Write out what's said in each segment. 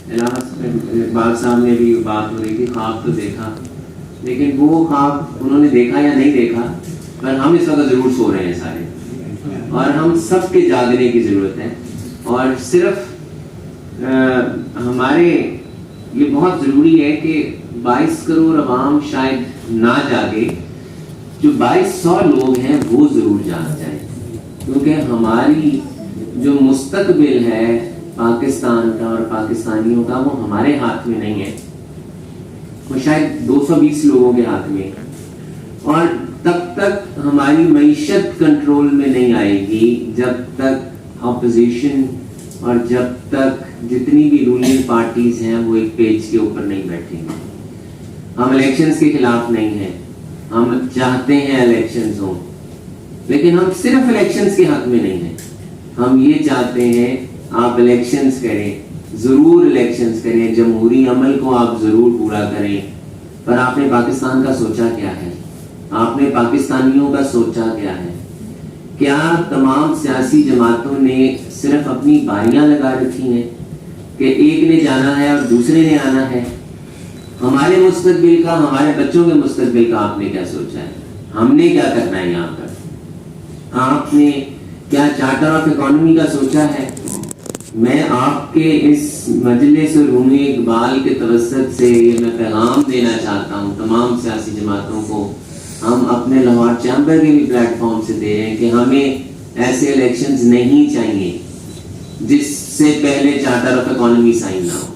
اقبال صاحب نے بھی بات ہو رہی تھی، خواب تو دیکھا، لیکن وہ خواب انہوں نے دیکھا یا نہیں دیکھا، پر ہم اس وقت ضرور سو رہے ہیں سارے، اور ہم سب کے جاگنے کی ضرورت ہے. اور صرف ہمارے یہ بہت ضروری ہے کہ 22 کروڑ عوام شاید نہ جاگے، جو 2200 لوگ ہیں وہ ضرور جاگ جائیں، کیونکہ ہماری جو مستقبل ہے پاکستان کا اور پاکستانیوں کا وہ ہمارے ہاتھ میں نہیں ہے، وہ شاید 220 لوگوں کے ہاتھ میں. اور تب تک ہماری معیشت کنٹرول میں نہیں آئے گی جب تک اپوزیشن اور جب تک جتنی بھی رولنگ پارٹیز ہیں وہ ایک پیج کے اوپر نہیں بیٹھیں گے. ہم الیکشنز کے خلاف نہیں ہیں، ہم چاہتے ہیں الیکشنز ہوں، لیکن ہم صرف الیکشنز کے حق میں نہیں ہیں. ہم یہ چاہتے ہیں آپ الیکشنز کریں، ضرور الیکشنز کریں، جمہوری عمل کو آپ ضرور پورا کریں، پر آپ نے پاکستان کا سوچا کیا ہے؟ آپ نے پاکستانیوں کا سوچا کیا ہے؟ کیا تمام سیاسی جماعتوں نے صرف اپنی باریاں لگا رکھی ہیں کہ ایک نے جانا ہے اور دوسرے نے آنا ہے؟ ہمارے مستقبل کا، ہمارے بچوں کے مستقبل کا آپ نے کیا سوچا ہے؟ ہم نے کیا کرنا ہے یہاں پر؟ آپ نے کیا چارٹر آف اکانومی کا سوچا ہے؟ میں آپ کے اس مجلس روم اقبال کے توسط سے یہ میں پیغام دینا چاہتا ہوں تمام سیاسی جماعتوں کو، ہم اپنے لاہور چیمبر کے بھی پلیٹ فارم سے دے رہے ہیں کہ ہمیں ایسے الیکشنز نہیں چاہیے جس سے پہلے چارٹر آف اکانومی سائن نہ ہو.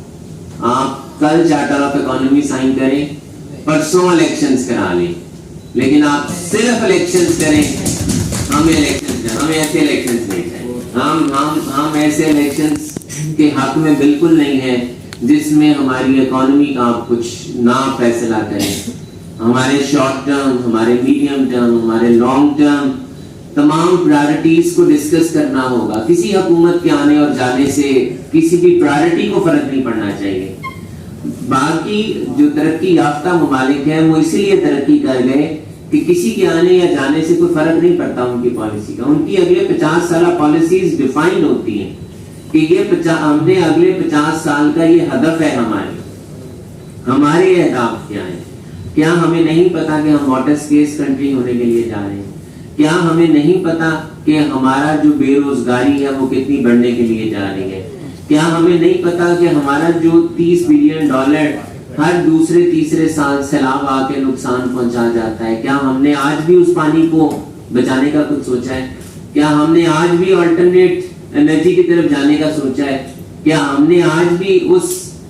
آپ کل چارٹر آف اکانومی سائن کریں، پرسوں الیکشنز کرا لیں، لیکن آپ صرف الیکشنز کریں. ہمیں ایسے الیکشنز نہیں چاہیے. ہم ایسے الیکشنز کے حق میں بالکل نہیں ہیں جس میں ہماری اکانومی کا آپ کچھ نہ فیصلہ کریں. ہمارے شارٹ ٹرم، ہمارے میڈیم ٹرم، ہمارے لانگ ٹرم تمام پرائرٹیز کو ڈسکس کرنا ہوگا. کسی حکومت کے آنے اور جانے سے کسی بھی پرائرٹی کو فرق نہیں پڑنا چاہیے. باقی جو ترقی یافتہ ممالک ہیں وہ اسی لیے ترقی کر گئے کہ کسی کے آنے یا جانے سے کوئی فرق نہیں پڑتا ان کی پالیسی کا. ان کی اگلے 50 سالہ پالیسیز ڈیفائن ہوتی ہیں کہ یہ ہم نے اگلے 50 سال کا یہ ہدف ہے، ہمارے اہداف کیا ہیں. کیا ہمیں نہیں پتا کہ ہم واٹر سکیس کنٹری ہونے کے لیے جا رہے ہیں؟ کیا ہمیں نہیں پتا کہ ہمارا جو بے روزگاری ہے وہ کتنی بڑھنے کے لیے جا رہی ہے؟ کیا ہمیں نہیں پتا کہ ہمارا جو $30 بلین ہر دوسرے تیسرے سال سیلاب آ کے نقصان پہنچا جاتا ہے؟ کیا ہم نے آج بھی اس پانی کو بچانے کا کچھ سوچا ہے؟ کیا ہم نے آج بھی آلٹرنیٹ انرجی کی طرف جانے کا سوچا ہے؟ کیا ہم نے آج بھی اس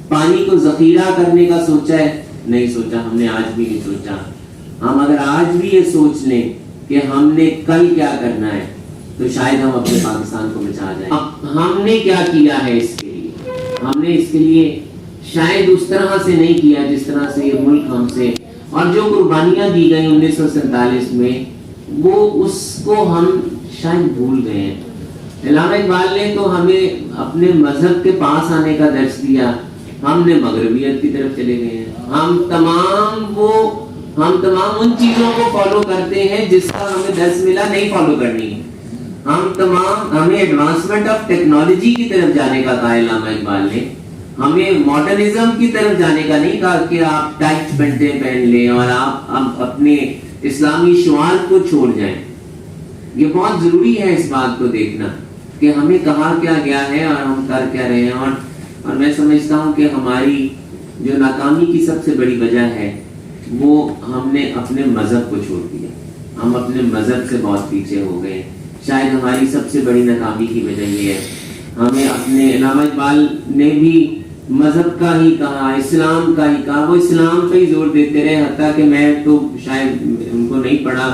پانی کو ذخیرہ کرنے کا سوچا ہے؟ نہیں سوچا. ہم نے آج بھی نہیں سوچا. ہم اگر آج بھی یہ سوچ لیں کہ ہم نے کل کیا کرنا ہے تو شاید ہم اپنے پاکستان کو بچا جائیں. ہم نے کیا کیا ہے اس کے لیے؟ ہم نے اس کے لیے شاید اس طرح سے نہیں کیا جس طرح سے یہ ملک ہم سے، اور جو قربانیاں دی گئی 1947 میں وہ اس کو ہم شاید بھول گئے ہیں. علامہ اقبال نے تو ہمیں اپنے مذہب کے پاس آنے کا درس دیا، ہم نے مغربیت کی طرف چلے گئے ہیں. ہم تمام ان چیزوں کو فالو کرتے ہیں جس کا ہمیں درس ملا نہیں فالو کرنی. ہمیں ایڈوانسمنٹ آف ٹیکنالوجی کی طرف جانے کا کہا علامہ اقبال نے، ہمیں ماڈرنزم کی طرف جانے کا نہیں کہا کہ آپ ٹائٹ پینٹیں پہن لیں اور آپ اپنے اسلامی شعار کو چھوڑ جائیں. یہ بہت ضروری ہے اس بات کو دیکھنا کہ ہمیں کہا کیا گیا ہے اور ہم کر کیا رہے ہیں. اور میں سمجھتا ہوں کہ ہماری جو ناکامی کی سب سے بڑی وجہ ہے وہ ہم نے اپنے مذہب کو چھوڑ دیا. ہم اپنے مذہب سے بہت پیچھے ہو گئے. شاید ہماری سب سے بڑی ناکامی کی وجہ یہ ہے. ہمیں اپنے علامہ اقبال نے بھی مذہب کا ہی کہا، اسلام کا ہی کہا، وہ اسلام پہ ہی زور دیتے رہے، حتیٰ کہ میں تو شاید ان کو نہیں پڑھا،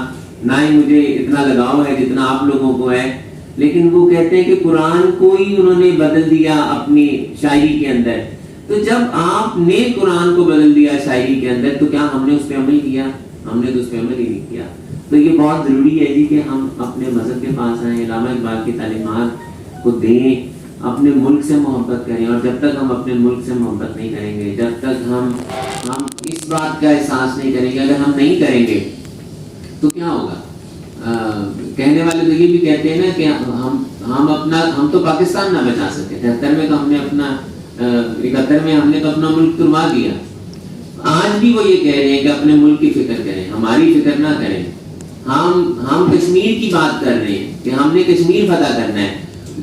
نہ ہی مجھے اتنا لگاؤ ہے جتنا آپ لوگوں کو ہے، لیکن وہ کہتے ہیں کہ قرآن کو ہی انہوں نے بدل دیا اپنی شاعری کے اندر. تو جب آپ نے قرآن کو بدل دیا شاعری کے اندر تو کیا ہم نے اس پہ عمل کیا؟ ہم نے تو اس پہ عمل ہی نہیں کیا. تو یہ بہت ضروری ہے جی کہ ہم اپنے مذہب کے پاس آئیں، علامہ اقبال کی تعلیمات کو دیں، اپنے ملک سے محبت کریں. اور جب تک ہم اپنے ملک سے محبت نہیں کریں گے، جب تک ہم اس بات کا احساس نہیں کریں گے، اگر ہم نہیں کریں گے تو کیا ہوگا؟ کہنے والے تو یہ بھی کہتے ہیں نا کہ ہم تو پاکستان نہ بچا سکے. 73 میں تو ہم نے 71 میں ہم نے تو اپنا ملک تروا دیا. آج بھی وہ یہ کہہ رہے ہیں کہ اپنے ملک کی فکر کریں, ہماری فکر نہ کریں. ہم کشمیر کی بات کر رہے ہیں کہ ہم نے کشمیر فتح کرنا ہے.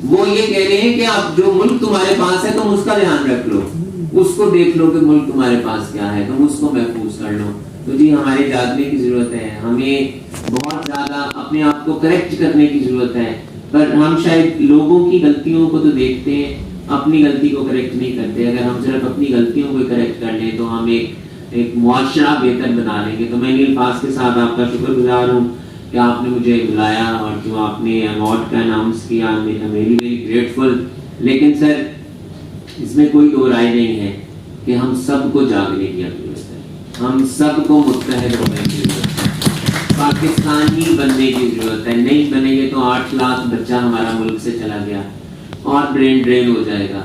وہ یہ کہہ رہے ہیں کہ اب جو ملک تمہارے پاس ہے تم اس کا دھیان رکھ لو, اس کو دیکھ لو کہ ملک تمہارے پاس کیا ہے, تم اس کو محفوظ کر لو. تو جی ہمارے جاگنے کی ضرورت ہے, ہمیں بہت زیادہ اپنے آپ کو کریکٹ کرنے کی ضرورت ہے. پر ہم شاید لوگوں کی غلطیوں کو تو دیکھتے ہیں, اپنی غلطی کو کریکٹ نہیں کرتے. اگر ہم صرف اپنی غلطیوں کو کریکٹ کر لیں تو ہم ایک معاشرہ بہتر بنا لیں گے. تو میں انہی الفاظ کے ساتھ آپ کا شکر گزار ہوں کہ آپ نے مجھے بلایا اور جو آپ نے ایوارڈ کا اناؤنس کیا, ویری ویری گریٹفل. لیکن سر اس میں کوئی دو رائے نہیں ہے کہ ہم سب کو جاگنے کی ضرورت ہے, ہم سب کو متحد ہونے کی ضرورت ہے, پاکستانی بننے کی ضرورت ہے. نہیں بنے گے تو 8 لاکھ بچہ ہمارا ملک سے چلا گیا اور برین ڈرین ہو جائے گا,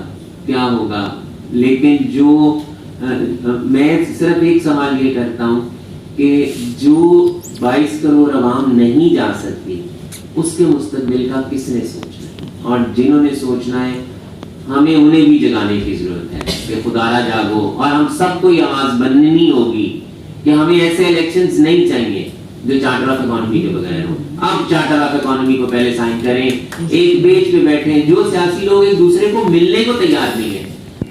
کیا ہوگا. لیکن جو میں صرف ایک سوال یہ کرتا ہوں کہ جو 22 کروڑ عوام نہیں جا سکتی اس کے مستقبل کا کس نے سوچنا ہے, اور جنہوں نے سوچنا ہے ہمیں انہیں بھی جگانے کی ضرورت ہے کہ خدارا جاگو. اور ہم سب کو یہ آواز بننی ہوگی کہ ہمیں ایسے الیکشنز نہیں چاہیے جو چارٹر آف اکانومی کے بغیر ہوں. اب چارٹر آف اکانومی کو پہلے سائن کریں, ایک بیچ پہ بیٹھیں. جو سیاسی لوگ ایک دوسرے کو ملنے کو تیار نہیں ہے,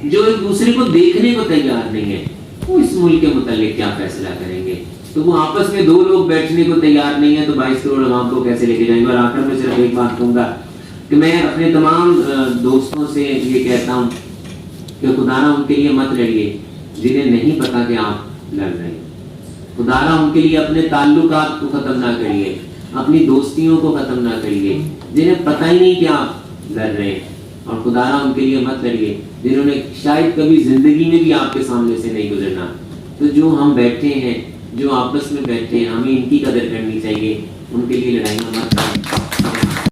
جو ایک دوسرے کو دیکھنے کو تیار نہیں ہے, وہ اس ملک کے متعلق کیا فیصلہ کریں گے. تو وہ آپس میں 2 لوگ بیٹھنے کو تیار نہیں ہے تو 22 کروڑ عوام کو کیسے لے کے جائیں گے. اور آخر میں صرف ایک بات کہوں گا کہ میں اپنے تمام دوستوں سے یہ کہتا ہوں کہ خدانا ان کے لیے مت لڑیے جنہیں نہیں پتا کہ آپ لڑ رہے ہیں. خدانا ان کے لیے اپنے تعلقات کو ختم نہ کریے, اپنی دوستیوں کو ختم نہ کریے جنہیں پتہ ہی نہیں کہ آپ لڑ رہے ہیں. اور خدانا ان کے لیے مت لڑیے جنہوں نے شاید کبھی زندگی میں بھی آپ کے سامنے سے نہیں گزرنا. تو جو ہم بیٹھے ہیں, جو آپس میں بیٹھے ہیں, ہمیں ان کی قدر کرنی چاہیے, ان کے لیے لڑائیاں مت کریں.